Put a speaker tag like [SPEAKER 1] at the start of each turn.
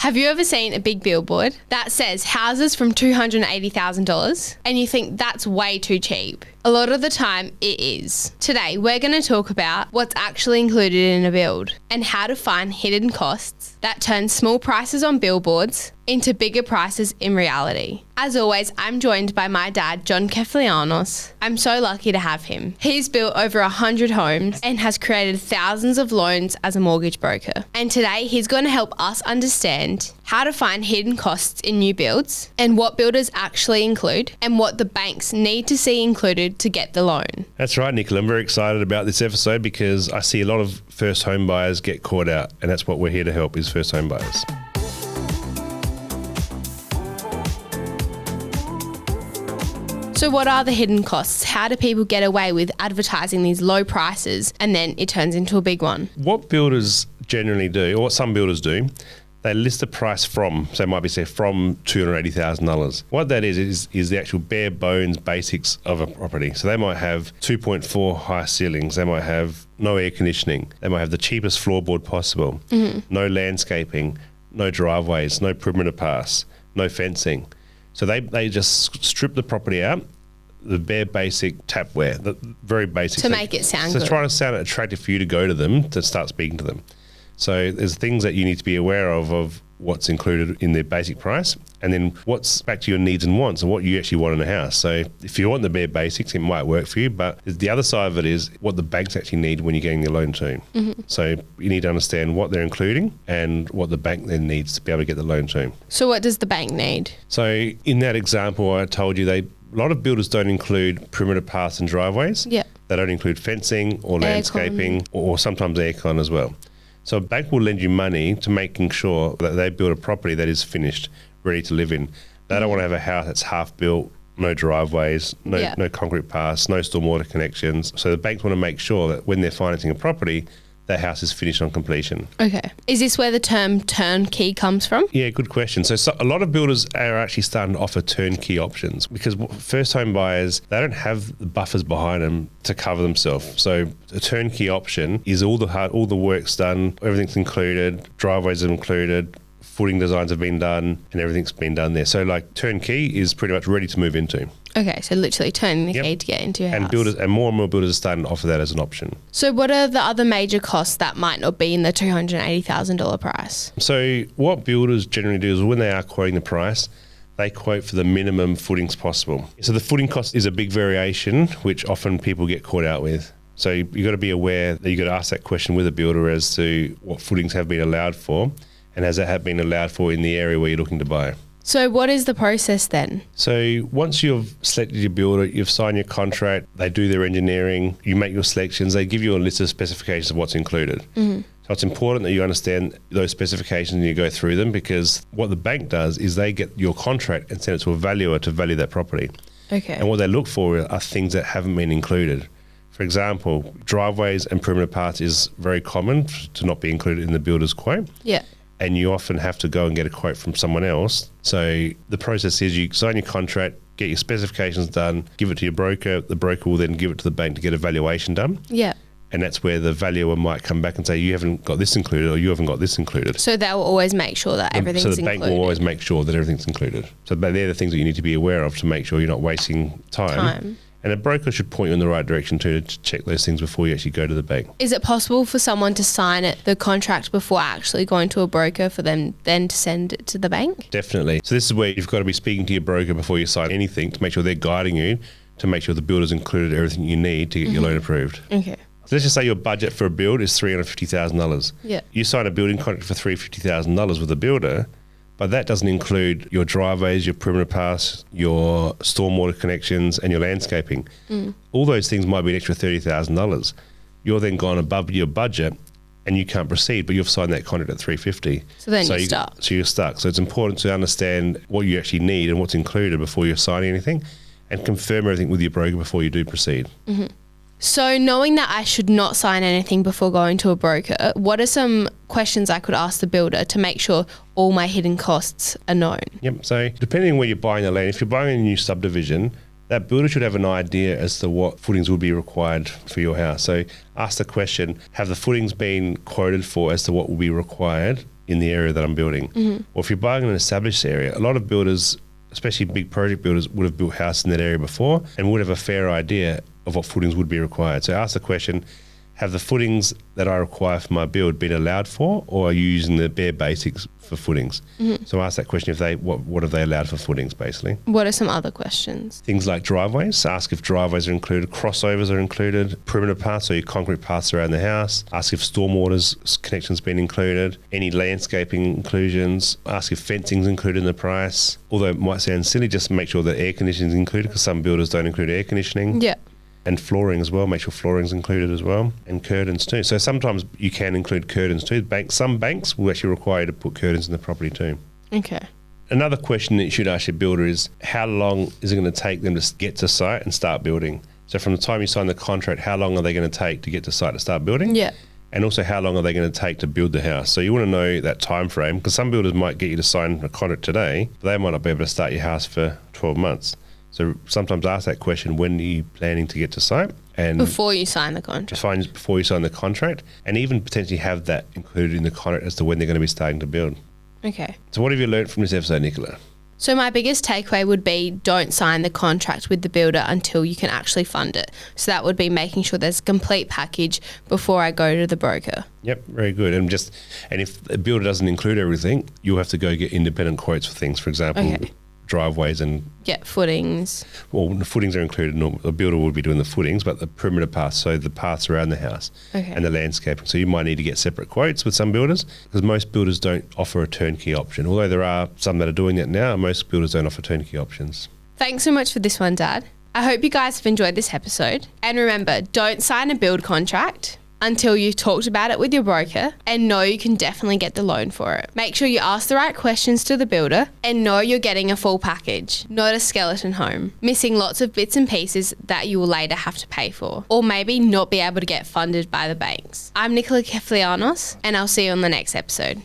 [SPEAKER 1] Have you ever seen a big billboard that says houses from $280,000 and you think that's way too cheap? A lot of the time it is. Today we're going to talk about what's actually included in a build and how to find hidden costs that turn small prices on billboards into bigger prices in reality. As always, I'm joined by my dad, Nicola Kefalianos. I'm so lucky to have him. He's built over 100 homes and has created thousands of loans as a mortgage broker. And today he's going to help us understand how to find hidden costs in new builds and what builders actually include and what the banks need to see included to get the loan.
[SPEAKER 2] That's right, Nicola. I'm very excited about this episode because I see a lot of first home buyers get caught out, and that's what we're here to help, is first home buyers.
[SPEAKER 1] So what are the hidden costs? How do people get away with advertising these low prices and then it turns into a big one?
[SPEAKER 2] What builders generally do, or what some builders do, they list the price from, so it might be say from $280,000. What that is the actual bare bones basics of a property. So they might have 2.4 high ceilings, they might have no air conditioning, they might have the cheapest floorboard possible, no landscaping, no driveways, no perimeter pass, no fencing. So they just strip the property out, the bare basic tapware, the very basic.
[SPEAKER 1] To make it sound good.
[SPEAKER 2] So trying to sound attractive for you to go to them, to start speaking to them. So there's things that you need to be aware of what's included in their basic price, and then what's back to your needs and wants and what you actually want in a house. So if you want the bare basics, it might work for you, but the other side of it is what the banks actually need when you're getting your loan to. So you need to understand what they're including and what the bank then needs to be able to get the loan to.
[SPEAKER 1] So what does the bank need?
[SPEAKER 2] So in that example, I told you a lot of builders don't include perimeter paths and driveways.
[SPEAKER 1] Yeah.
[SPEAKER 2] They don't include fencing or landscaping or sometimes aircon as well. So a bank will lend you money to making sure that they build a property that is finished, ready to live in. They don't want to have a house that's half built, no driveways, no concrete paths, no stormwater connections. So the banks want to make sure that when they're financing a property, that house is finished on completion.
[SPEAKER 1] Okay. Is this where the term turnkey comes from?
[SPEAKER 2] Yeah, good question. So a lot of builders are actually starting to offer turnkey options because first home buyers, they don't have the buffers behind them to cover themselves. So a turnkey option is all the work's done, everything's included, driveways are included, footing designs have been done, and everything's been done there. So like turnkey is pretty much ready to move into.
[SPEAKER 1] Okay, so literally turning the key to get into your house.
[SPEAKER 2] And more and more builders are starting to offer that as an option.
[SPEAKER 1] So what are the other major costs that might not be in the $280,000 price?
[SPEAKER 2] So what builders generally do is when they are quoting the price, they quote for the minimum footings possible. So the footing cost is a big variation, which often people get caught out with. So you've got to be aware that you've got to ask that question with a builder as to what footings have been allowed for and has that have been allowed for in the area where you're looking to buy.
[SPEAKER 1] So what is the process then? So
[SPEAKER 2] once you've selected your builder, you've signed your contract, they do their engineering, you make your selections, they give you a list of specifications of what's included. So it's important that you understand those specifications and you go through them, because what the bank does is they get your contract and send it to a valuer to value that property.
[SPEAKER 1] Okay.
[SPEAKER 2] And what they look for are things that haven't been included. For example, driveways and perimeter paths is very common to not be included in the builder's quote.
[SPEAKER 1] Yeah.
[SPEAKER 2] And you often have to go and get a quote from someone else. So the process is you sign your contract, get your specifications done, give it to your broker. The broker will then give it to the bank to get a valuation done.
[SPEAKER 1] Yeah.
[SPEAKER 2] And that's where the valuer might come back and say, you haven't got this included or you haven't got this included.
[SPEAKER 1] So they'll always make sure that everything's included.
[SPEAKER 2] So the bank will always make sure that everything's included. So they're the things that you need to be aware of to make sure you're not wasting time. And a broker should point you in the right direction to check those things before you actually go to the bank.
[SPEAKER 1] Is it possible for someone to sign the contract before actually going to a broker for them then to send it to the bank?
[SPEAKER 2] Definitely. So this is where you've got to be speaking to your broker before you sign anything to make sure they're guiding you to make sure the builder's included everything you need to get your loan approved.
[SPEAKER 1] Okay.
[SPEAKER 2] So let's just say your budget for a build is $350,000.
[SPEAKER 1] Yeah.
[SPEAKER 2] You sign a building contract for $350,000 with a builder, but that doesn't include your driveways, your perimeter paths, your stormwater connections, and your landscaping. All those things might be an extra $30,000. You're then gone above your budget and you can't proceed, but you've signed that contract at $350,000.
[SPEAKER 1] So then you're stuck.
[SPEAKER 2] So you're stuck. So it's important to understand what you actually need and what's included before you're signing anything, and confirm everything with your broker before you do proceed.
[SPEAKER 1] So knowing that I should not sign anything before going to a broker, what are some questions I could ask the builder to make sure all my hidden costs are known?
[SPEAKER 2] Yep. So depending on where you're buying the land, if you're buying a new subdivision, that builder should have an idea as to what footings would be required for your house. So ask the question, have the footings been quoted for as to what will be required in the area that I'm building. Or if you're buying an established area, a lot of builders, especially big project builders, would have built houses in that area before and would have a fair idea of what footings would be required. So ask the question, have the footings that I require for my build been allowed for, or are you using the bare basics for footings? So ask that question, if what have they allowed for footings, basically.
[SPEAKER 1] What are some other questions?
[SPEAKER 2] Things like driveways. Ask if driveways are included, crossovers are included, perimeter paths, so your concrete paths around the house. Ask if stormwater's connections been included, any landscaping inclusions. Ask if fencing's included in the price. Although it might sound silly, just make sure that air conditioning is included, because some builders don't include air conditioning.
[SPEAKER 1] Yeah.
[SPEAKER 2] And flooring as well, make sure flooring's included as well, and curtains too. So sometimes you can include curtains too. Some banks will actually require you to put curtains in the property too.
[SPEAKER 1] Okay.
[SPEAKER 2] Another question that you should ask your builder is, how long is it going to take them to get to site and start building? So from the time you sign the contract, how long are they going to take to get to site to start building?
[SPEAKER 1] Yeah.
[SPEAKER 2] And also, how long are they going to take to build the house? So you want to know that time frame, because some builders might get you to sign a contract today, but they might not be able to start your house for 12 months. So sometimes ask that question, when are you planning to get to site? And
[SPEAKER 1] Before you sign the contract.
[SPEAKER 2] before you sign the contract, and even potentially have that included in the contract as to when they're going to be starting to build.
[SPEAKER 1] Okay.
[SPEAKER 2] So what have you learned from this episode, Nicola?
[SPEAKER 1] So my biggest takeaway would be, don't sign the contract with the builder until you can actually fund it. So that would be making sure there's a complete package before I go to the broker.
[SPEAKER 2] Yep, very good. And if the builder doesn't include everything, you'll have to go get independent quotes for things. For example, driveways and
[SPEAKER 1] footings.
[SPEAKER 2] Well, the footings are included. The builder will be doing the footings, but the perimeter paths, so the paths around the house, and the landscaping. So you might need to get separate quotes with some builders, because most builders don't offer a turnkey option. Although there are some that are doing that now, most builders don't offer turnkey options.
[SPEAKER 1] Thanks so much for this one, Dad. I hope you guys have enjoyed this episode. And remember, don't sign a build contract until you've talked about it with your broker and know you can definitely get the loan for it. Make sure you ask the right questions to the builder and know you're getting a full package, not a skeleton home, missing lots of bits and pieces that you will later have to pay for, or maybe not be able to get funded by the banks. I'm Nicola Kefalianos, and I'll see you on the next episode.